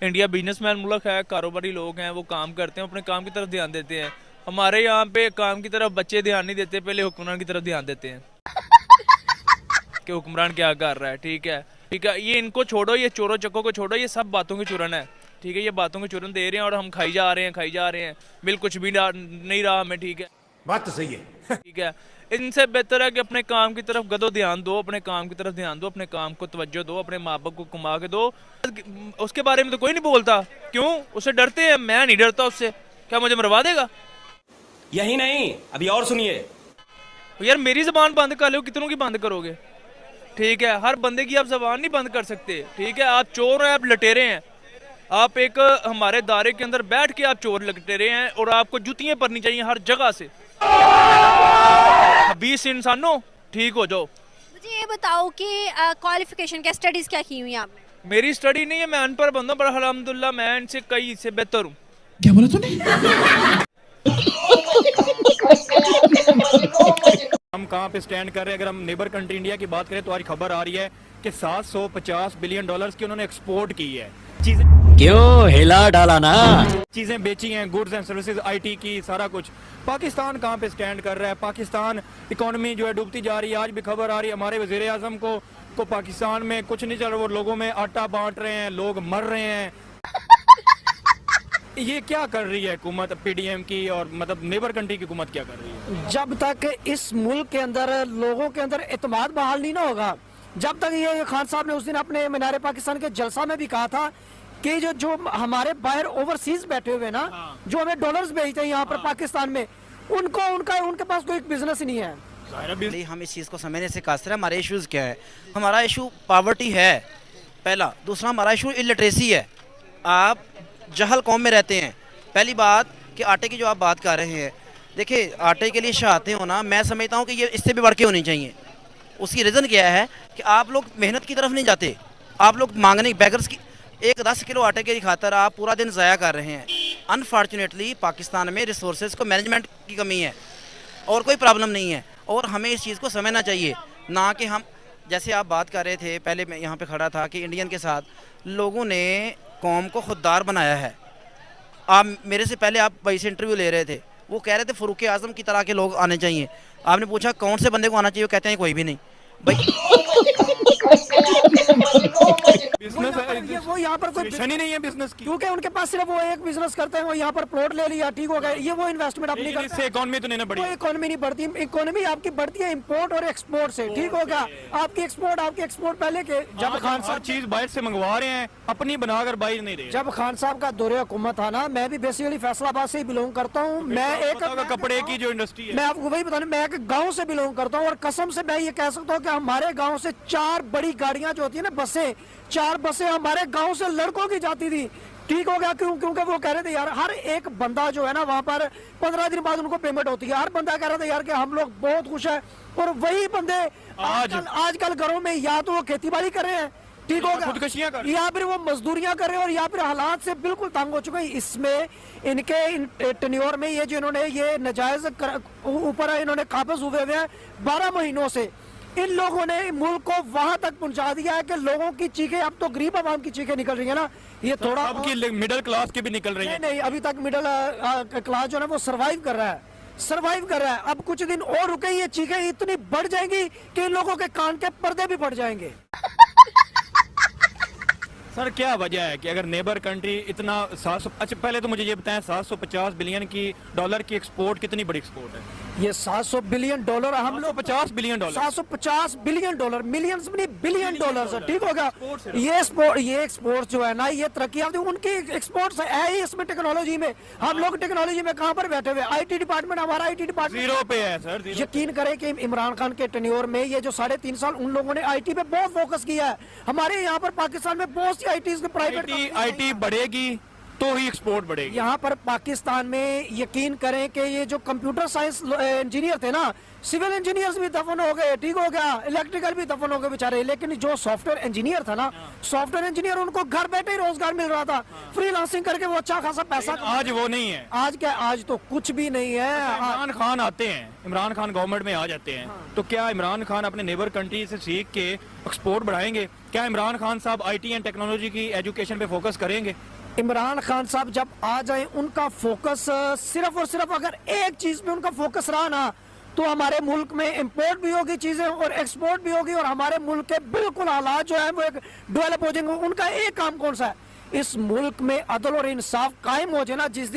India businessman मुल्क है, कारोबारी लोग हैं, वो काम करते हैं, अपने काम की तरफ ध्यान देते हैं। हमारे यहाँ पे काम की तरफ बच्चे ध्यान नहीं देते, पहले हुक्मरान की तरफ ध्यान देते हैं कि हुक्मरान क्या कर रहा है। ठीक है, ठीक है, ये इनको छोड़ो, ये चोरों चक्कों को छोड़ो, ये सब बातों के चूरन है। ठीक है, ये बातों के चूरन दे रहे हैं और हम खाई जा रहे हैं, खाई जा रहे हैं, बिल कुछ भी नहीं रहा हमें। ठीक है, बात तो सही है। ठीक है, इनसे बेहतर है कि अपने काम की तरफ गदो ध्यान दो, अपने काम की तरफ ध्यान दो, अपने काम को तवज्जो दो, अपने माँ बाप को कमा के दो। उसके बारे में तो कोई नहीं बोलता, क्यों? उससे डरते हैं। मैं नहीं डरता उससे, क्या मुझे मरवा देगा? यही नहीं, अभी और सुनिए। यार मेरी जबान बंद कर लो, कितनों की बंद करोगे? ठीक है, हर बंदे की आप जबान नहीं बंद कर सकते। ठीक है, आप चोर हैं, आप लटेरे हैं, आप एक हमारे दायरे के अंदर बैठ के आप चोर लटेरे हैं और आपको जुतियां पड़नी चाहिए हर जगह से। 20 इंसानों, ठीक हो जाओ। मुझे ये बताओ कि क्वालिफिकेशन क्या, स्टडीज क्या की हुई आपने? मेरी स्टडी नहीं है, मैं अनपढ़ बंदा, पर अल्हम्दुलिल्लाह मैं इनसे कई से बेहतर हूँ। क्या बोला तूने? हम कहाँ पे स्टैंड कर रहे हैं? अगर हम नेबर कंट्री इंडिया की बात करें तो आज खबर आ रही है कि 750 बिलियन डॉलर्स की उन्होंने एक्सपोर्ट की है। चीजें क्यों हिला डाला ना? चीजें बेची हैं, गुड्स एंड सर्विसेज, आईटी की, सारा कुछ। पाकिस्तान कहाँ पे स्टैंड कर रहा है? पाकिस्तान इकोनॉमी जो है डूबती जा रही है। आज भी खबर आ रही है हमारे वजीर आजम को पाकिस्तान में कुछ नहीं चल रहा, वो लोगों में आटा बांट रहे हैं, लोग मर रहे हैं। ये क्या कर रही है हुकूमत पीडीएम की, और मतलब नेबर कंट्री की हुकूमत क्या कर रही है? जब तक इस मुल्क के अंदर लोगों के अंदर एतमाद बहाल नहीं ना होगा, जब तक ये खान साहब ने उस दिन अपने मीनार पाकिस्तान के जलसा में भी कहा था कि जो हमारे बाहर ओवरसीज बैठे हुए ना, जो हमें डॉलर्स भेजते हैं यहाँ पर पाकिस्तान में, उनके पास कोई बिजनेस ही नहीं है। हम इस चीज़ को समझने से कासिर है। हमारे इश्यूज क्या है? हमारा इशू पावर्टी है पहला, दूसरा हमारा इशू इलिटरेसी है। आप जहल कौम में रहते हैं। पहली बात कि आटे की जो आप बात कर रहे हैं, देखिए आटे के लिए शहादतें होना, मैं समझता हूँ कि ये इससे भी बढ़ के होनी चाहिए। उसकी रीज़न क्या है कि आप लोग मेहनत की तरफ नहीं जाते, आप लोग मांगने बेगर्स की 10 किलो आटे की खातर आप पूरा दिन ज़ाया कर रहे हैं। अनफॉर्चुनेटली पाकिस्तान में रिसोर्सेज को मैनेजमेंट की कमी है और कोई प्रॉब्लम नहीं है, और हमें इस चीज़ को समझना चाहिए। ना कि हम, जैसे आप बात कर रहे थे, पहले मैं यहाँ पे खड़ा था कि इंडियन के साथ लोगों ने कौम को खुददार बनाया है। आप मेरे से पहले आप भाई से इंटरव्यू ले रहे थे, वो कह रहे थे फ़ारूक आज़म की तरह के लोग आने चाहिए। आपने पूछा कौन से बंदे को आना चाहिए, वो कहते हैं कोई भी नहीं। भाई बिजनेस है, वो यहाँ पर कोई ही नहीं है बिजनेस की, क्योंकि उनके पास सिर्फ वो एक बिजनेस करते हैं, वो यहाँ पर प्लॉट ले लिया, ठीक हो गया, ये वो इन्वेस्टमेंट अपनी करते इससे इकोनॉमी तो नहीं ना बढ़ी। हैं। वो इकोनॉमी नहीं बढ़ती, इकोनॉमी आपकी बढ़ती है इम्पोर्ट और एक्सपोर्ट से, ठीक हो गया। आपकी एक्सपोर्ट पहले के जब खान हर साहब चीज बाहर से मंगवा रहे हैं, अपनी बनाकर बाहर नहीं रहे। जब खान साहब का दौरे हुकूमत था ना, मैं भी बेसिकली फैसलाबाद से ही बिलोंग करता हूँ। मैं एक कपड़े की जो इंडस्ट्री है, मैं आपको वही बताऊँ, मैं एक गांव से बिलोंग करता हूँ, और कसम से मैं ये कह सकता हूँ कि हमारे गांव से 4 बड़ी गाड़ियां जो होती है ना, बसें, 4 बसें हमारे गांव से लड़कों की जाती थी, ठीक हो गया। क्योंकि वो कह रहे थे यार, हर एक बंदा जो है ना वहाँ पर 15 दिन बाद उनको पेमेंट होती है। हर बंदा कह रहा था यार कि हम लोग बहुत खुश है, और वही बंदे आजकल घरों में या तो वो खेती बाड़ी कर रहे हैं, ठीक हो गया, या फिर वो मजदूरियां कर रहे हैं, और या फिर हालात से बिल्कुल तंग हो चुके हैं। इसमें इनके टेन्योर में ये जो इन्होंने ये नजायज ऊपर इन्होंने काबिज हुए हैं 12 महीनों से, इन लोगों ने मुल्क को वहां तक पहुंचा दिया है कि लोगों की चीखें, अब तो गरीब आवाम की चीखें निकल रही है ना, ये थोड़ा अब की मिडिल क्लास की भी निकल रही है। नहीं, अभी तक मिडिल क्लास जो है वो सर्वाइव कर रहा है। अब कुछ दिन और रुके, ये चीखें इतनी बढ़ जाएंगी कि इन लोगों के कान के पर्दे भी बढ़ जाएंगे। सर क्या वजह है कि अगर नेबर कंट्री इतना 700, अच्छा पहले तो मुझे ये बताएं 750 बिलियन की डॉलर की एक्सपोर्ट कितनी बड़ी एक्सपोर्ट है? ये 700 बिलियन डॉलर, हम लोग 50 billion dollar, 750 billion dollar, millions में नहीं बिलियन डॉलर, ठीक होगा। ये एक्सपोर्ट जो है ना, ये तरक्की उनकी एक्सपोर्ट्स है ही इसमें, टेक्नोलॉजी में। हम लोग टेक्नोलॉजी में कहाँ पर बैठे हुए? आईटी डिपार्टमेंट, हमारा आईटी डिपार्टमेंट जीरो पे है सर। यकीन करें कि इमरान खान के टेन्योर में ये जो 3.5 साल उन लोगों ने आईटी पे बहुत फोकस किया है। हमारे यहाँ पर पाकिस्तान में बहुत सी आईटी प्राइवेट आईटी बढ़ेगी तो ही एक्सपोर्ट बढ़ेगी। यहाँ पर पाकिस्तान में यकीन करें कि ये जो कंप्यूटर साइंस इंजीनियर थे ना, सिविल इंजीनियर्स भी दफन हो गए, ठीक हो गया, इलेक्ट्रिकल भी दफन हो गए बेचारे, लेकिन जो सॉफ्टवेयर इंजीनियर था ना, सॉफ्टवेयर इंजीनियर, उनको घर बैठे ही रोजगार मिल रहा था, फ्रीलांसिंग करके वो अच्छा खासा पैसा। आज वो नहीं है। आज क्या? आज तो कुछ भी नहीं है। इमरान खान आते हैं, इमरान खान गवर्नमेंट में आ जाते हैं, तो क्या इमरान खान अपने नेबर कंट्री से सीख के एक्सपोर्ट बढ़ाएंगे? क्या इमरान खान साहब आईटी एंड टेक्नोलॉजी की एजुकेशन पे फोकस करेंगे? इमरान खान साहब जब आ जाए उनका फोकस सिर्फ और सिर्फ अगर एक चीज पे उनका फोकस रहा ना, तो हमारे मुल्क में इंपोर्ट भी होगी चीजें और एक्सपोर्ट भी होगी, और हमारे मुल्क के बिल्कुल हालात जो है वो एक डेवलप हो जाएंगे। उनका एक काम कौन सा है, इस मुल्क में अदल और इंसाफ कायम हो जाए ना, जिस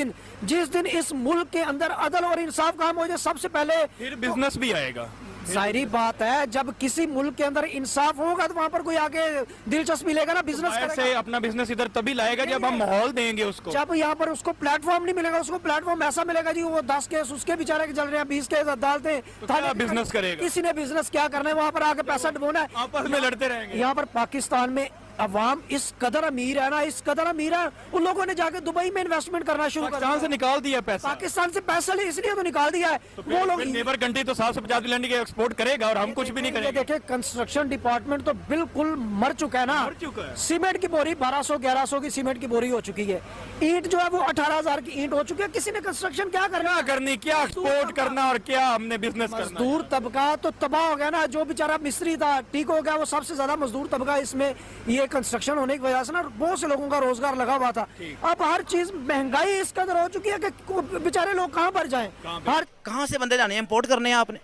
दिन इस मुल्क के अंदर अदल और इंसाफ कायम हो जाए, सबसे पहले फिर बिजनेस भी आएगा। जाहिर बात है, जब किसी मुल्क के अंदर इंसाफ होगा तो वहाँ पर कोई आगे दिलचस्पी लेगा ना, बिजनेस ऐसे अपना बिजनेस इधर तभी लाएगा जब हम माहौल देंगे उसको। जब यहाँ पर उसको प्लेटफॉर्म नहीं मिलेगा, उसको प्लेटफॉर्म ऐसा मिलेगा जी वो 10 केस उसके बेचारे के चल रहे हैं, 20 केस अदालतें, क्या बिजनेस करेगा? किसी ने बिजनेस क्या करना है, वहाँ पर आके पैसा डुबोना है, आपस में लड़ते रहेंगे। यहाँ पर पाकिस्तान में अवाम इस कदर अमीर है ना, इस कदर अमीर है, उन लोगों ने जाके दुबई में इन्वेस्टमेंट करना शुरू कर पाकिस्तान से निकाल दिया पैसा। पाकिस्तान से पैसा इसलिए तो निकाल दिया है, वो लोग नेबर कंट्री तो 750 बिलियन के एक्सपोर्ट करेगा और हम कुछ भी नहीं करेंगे। देखिए कंस्ट्रक्शन डिपार्टमेंट तो बिल्कुल मर चुका है ना, मर चुका है। सीमेंट की बोरी 1200-1100 की सीमेंट की बोरी हो चुकी है, ईंट जो है वो 18,000 की ईंट हो चुकी है। किसी ने कंस्ट्रक्शन क्या करनी, क्या एक्सपोर्ट करना और क्या हमने बिजनेस करना। मजदूर तबका तो तबाह हो गया ना, जो बेचारा मिस्त्री था ठीक हो गया, वो सबसे ज्यादा मजदूर तबका इसमें ये कंस्ट्रक्शन होने की वजह से ना बहुत से लोगों का रोजगार लगा हुआ था। अब हर चीज महंगाई इस कदर हो चुकी है कि बेचारे लोग कहाँ पर जाएं, कहाँ से बंदे जाने हैं, इम्पोर्ट करने हैं आपने?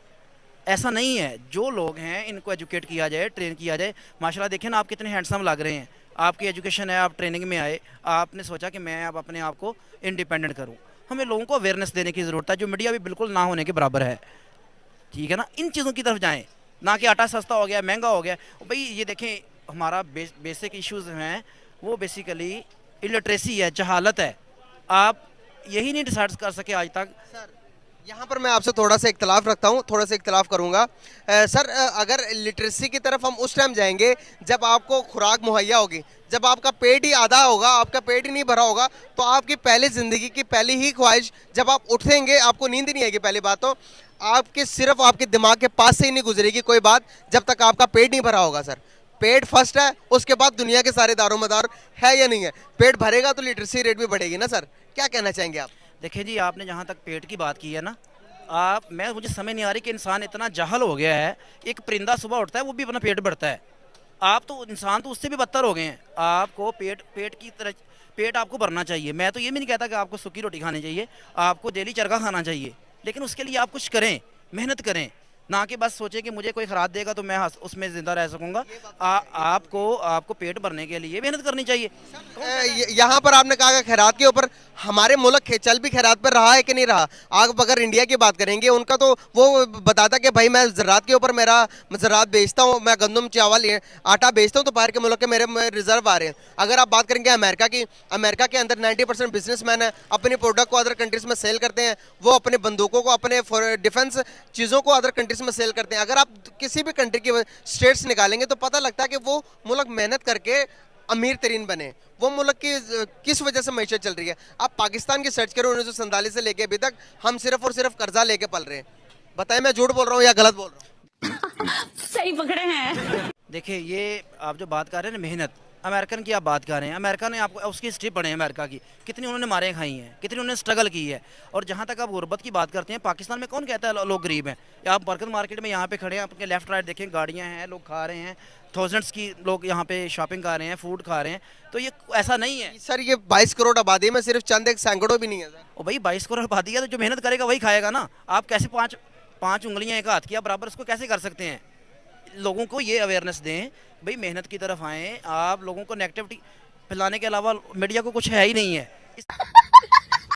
ऐसा नहीं है, जो लोग हैं इनको एजुकेट किया जाए, ट्रेन किया जाए। माशाल्लाह देखें ना आप कितने हैंडसम लग रहे हैं, आपकी एजुकेशन है, आप ट्रेनिंग में आए, आपने सोचा कि मैं अब अपने आप को इंडिपेंडेंट करूं। हमें लोगों को अवेयरनेस देने की ज़रूरत है, जो मीडिया भी बिल्कुल ना होने के बराबर है, ठीक है ना। इन चीज़ों की तरफ जाएँ, ना कि आटा सस्ता हो गया, महंगा हो गया। भाई ये देखें हमारा बेसिक इश्यूज़ हैं वो बेसिकली इलिटरेसी है, जहालत है। आप यही नहीं डिसाइड कर सके आज तक। सर यहाँ पर मैं आपसे थोड़ा सा इख्तलाफ रखता हूँ, थोड़ा सा इख्तलाफ करूँगा। सर अगर लिटरेसी की तरफ हम उस टाइम जाएंगे जब आपको खुराक मुहैया होगी, जब आपका पेट ही आधा होगा, आपका पेट ही नहीं भरा होगा, तो आपकी पहली ज़िंदगी की पहली ही ख्वाहिश, जब आप उठेंगे आपको नींद नहीं आएगी। पहली बात तो आपके सिर्फ आपके दिमाग के पास से ही नहीं गुजरेगी कोई बात जब तक आपका पेट नहीं भरा होगा। सर पेट फर्स्ट है, उसके बाद दुनिया के सारे दारोमदार है या नहीं है। पेट भरेगा तो लिटरेसी रेट भी बढ़ेगी ना। सर क्या कहना चाहेंगे आप? देखिए जी, आपने जहाँ तक पेट की बात की है ना, मुझे समझ नहीं आ रही कि इंसान इतना जाहल हो गया है। एक परिंदा सुबह उठता है वो भी अपना पेट भरता है, आप तो इंसान तो उससे भी बदतर हो गए हैं। आपको पेट आपको भरना चाहिए। मैं तो ये भी नहीं कहता कि आपको सूखी रोटी खानी चाहिए, आपको डेली चरखा खाना चाहिए, लेकिन उसके लिए आप कुछ करें, मेहनत करें, ना कि बस सोचे कि मुझे कोई खराब देगा तो मैं उसमें ज़िंदा रह सकूंगा। आपको पेट भरने के लिए मेहनत करनी चाहिए। यहाँ पर आपने कहा खैरात के ऊपर, हमारे मुल्क चल भी खैरात पर रहा है कि नहीं रहा? आप अगर इंडिया की बात करेंगे, उनका तो वो बताता कि भाई मैं ज़रात के ऊपर मेरा ज़रात बेचता हूँ, मैं गंदम चावल आटा बेचता हूँ, तो बाहर के मुल्क के मेरे रिजर्व आ रहे हैं। अगर आप बात करेंगे अमेरिका की, अमेरिका के अंदर 90% बिजनेसमैन है, अपने प्रोडक्ट को अदर कंट्रीज़ में सेल करते हैं, वो अपने बंदूकों को, अपने डिफेंस चीज़ों को अदर कंट्रीज़ में सेल करते हैं। अगर आप किसी भी कंट्री की स्टेट्स निकालेंगे तो पता लगता है कि वो मुल्क मेहनत करके अमीर तरीन बने, वो मुल्क की किस वजह से मैशत चल रही है। आप पाकिस्तान की सर्च करो, 1947 से लेके अभी तक हम सिर्फ और सिर्फ कर्जा लेके पल रहे हैं। बताएं मैं झूठ बोल रहा हूँ या गलत बोल रहा हूँ? सही पकड़े हैं। देखिए ये आप जो बात कर रहे हैं ना, मेहनत, अमेरिकन की आप बात कर रहे हैं, अमेरिका ने आपको उसकी हिस्ट्री पढ़े अमेरिका की, कितनी उन्होंने मारें खाई हैं, कितनी उन्होंने स्ट्रगल की है। और जहाँ तक आप गुर्बत की बात करते हैं, पाकिस्तान में कौन कहता है लोग गरीब हैं? आप बरकत मार्केट में यहाँ पे खड़े हैं, आपके लेफ्ट राइट देखें, गाड़ियाँ हैं, लोग खा रहे हैं, थाउजेंड्स की लोग यहाँ पे शॉपिंग कर रहे हैं, फूड खा रहे हैं। तो ये ऐसा नहीं है सर, ये 22 करोड़ आबादी में सिर्फ चंद एक सैकड़ों भी नहीं है। और भाई 22 करोड़ आबादी है तो जो मेहनत करेगा वही खाएगा ना। आप कैसे पाँच उंगलियाँ एक हाथ की बराबर उसको कैसे कर सकते हैं? लोगों को ये अवेयरनेस दें, भाई मेहनत की तरफ आएँ। आप लोगों को नेगेटिविटी फैलाने के अलावा मीडिया को कुछ है ही नहीं है।